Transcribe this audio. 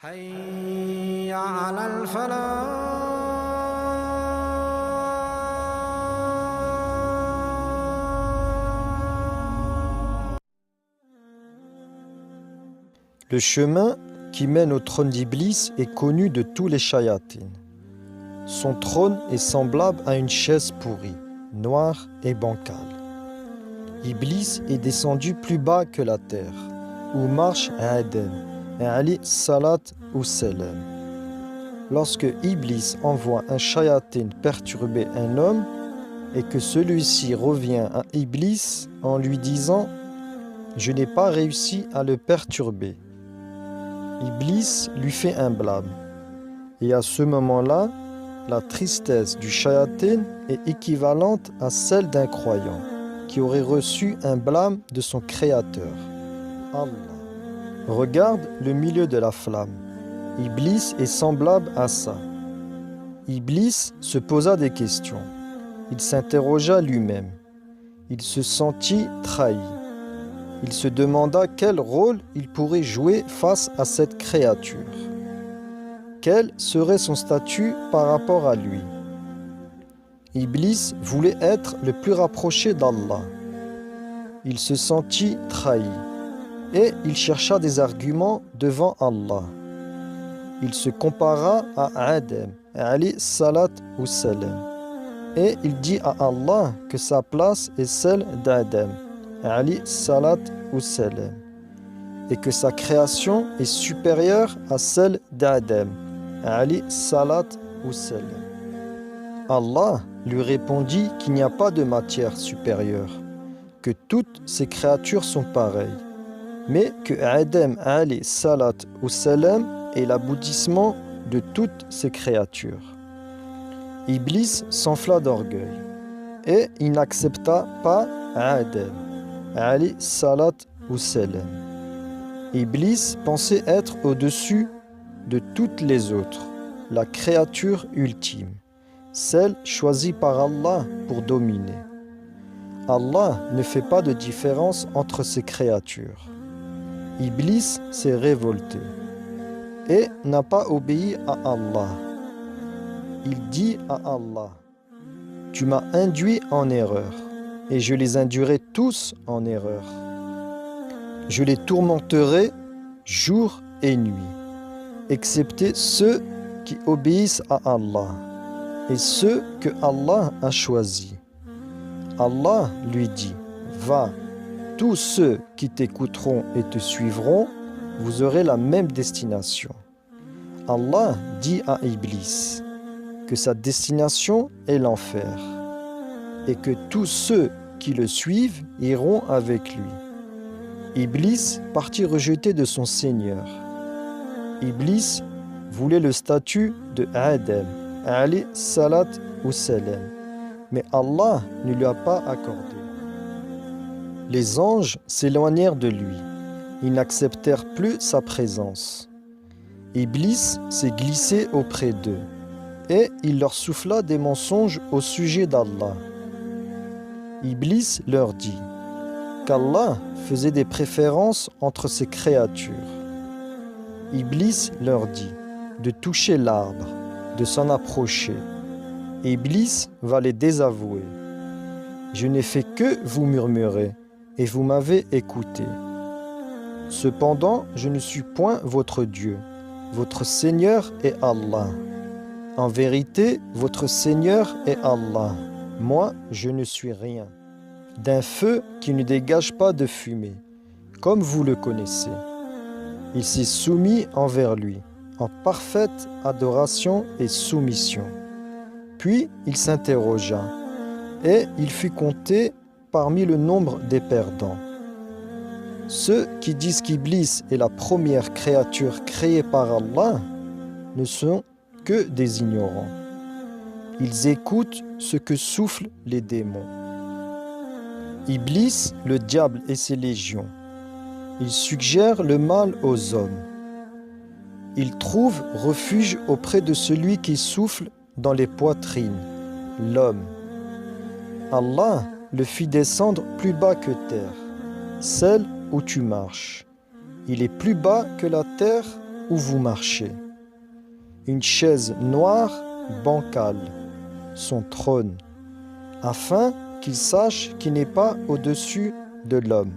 حي على الفلاح. Le chemin qui mène au trône d'Iblis est connu de tous les shayatines. Son trône est semblable à une chaise pourrie, noire et bancale. Iblis est descendu plus bas que la terre, où marche Adam, et Ali Salat ou Salam. Lorsque Iblis envoie un shayatin perturber un homme, et que celui-ci revient à Iblis en lui disant « Je n'ai pas réussi à le perturber », Iblis lui fait un blâme. Et à ce moment-là, la tristesse du shayatin est équivalente à celle d'un croyant qui aurait reçu un blâme de son créateur. Allah. Regarde le milieu de la flamme. Iblis est semblable à ça. Iblis se posa des questions. Il s'interrogea lui-même. Il se sentit trahi. Il se demanda quel rôle il pourrait jouer face à cette créature. Quel serait son statut par rapport à lui? Iblis voulait être le plus rapproché d'Allah. Il se sentit trahi et il chercha des arguments devant Allah. Il se compara à Adam, Ali Salat ou Salam, et il dit à Allah que sa place est celle d'Adam, Ali Salat ou Salam, et que sa création est supérieure à celle d'Adam, Ali Salat ou Salam. Allah lui répondit qu'il n'y a pas de matière supérieure, que toutes ces créatures sont pareilles, mais que Adam Ali Salat ou Salam est l'aboutissement de toutes ces créatures. Iblis s'enfla d'orgueil et il n'accepta pas Adam Ali Salat ou Salam. Iblis pensait être au-dessus de toutes les autres, la créature ultime, celle choisie par Allah pour dominer. Allah ne fait pas de différence entre ces créatures. Iblis s'est révolté et n'a pas obéi à Allah. Il dit à Allah, « Tu m'as induit en erreur, et je les induirai tous en erreur. Je les tourmenterai jour et nuit, excepté ceux qui obéissent à Allah et ceux que Allah a choisis. » Allah lui dit, « Va, tous ceux qui t'écouteront et te suivront, vous aurez la même destination. » Allah dit à Iblis que sa destination est l'enfer et que tous ceux qui le suivent iront avec lui. Iblis partit rejeté de son Seigneur. Iblis voulait le statut de Adam, Ali Salat ou Salam, mais Allah ne lui a pas accordé. Les anges s'éloignèrent de lui. Ils n'acceptèrent plus sa présence. Iblis s'est glissé auprès d'eux et il leur souffla des mensonges au sujet d'Allah. Iblis leur dit qu'Allah faisait des préférences entre ses créatures. Iblis leur dit de toucher l'arbre, de s'en approcher. Iblis va les désavouer. Je n'ai fait que vous murmurer et vous m'avez écouté. Cependant, je ne suis point votre Dieu. Votre Seigneur est Allah. En vérité, votre Seigneur est Allah. Moi, je ne suis rien. D'un feu qui ne dégage pas de fumée, comme vous le connaissez. Il s'est soumis envers lui, en parfaite adoration et soumission. Puis il s'interrogea, et il fut compté parmi le nombre des perdants. Ceux qui disent qu'Iblis est la première créature créée par Allah ne sont que des ignorants. Ils écoutent ce que soufflent les démons. Iblis, le diable et ses légions. Il suggère le mal aux hommes. Il trouve refuge auprès de celui qui souffle dans les poitrines, l'homme. Allah le fit descendre plus bas que terre, celle où tu marches. Il est plus bas que la terre où vous marchez. Une chaise noire, bancale, son trône, afin qu'il sache qu'il n'est pas au-dessus de l'homme.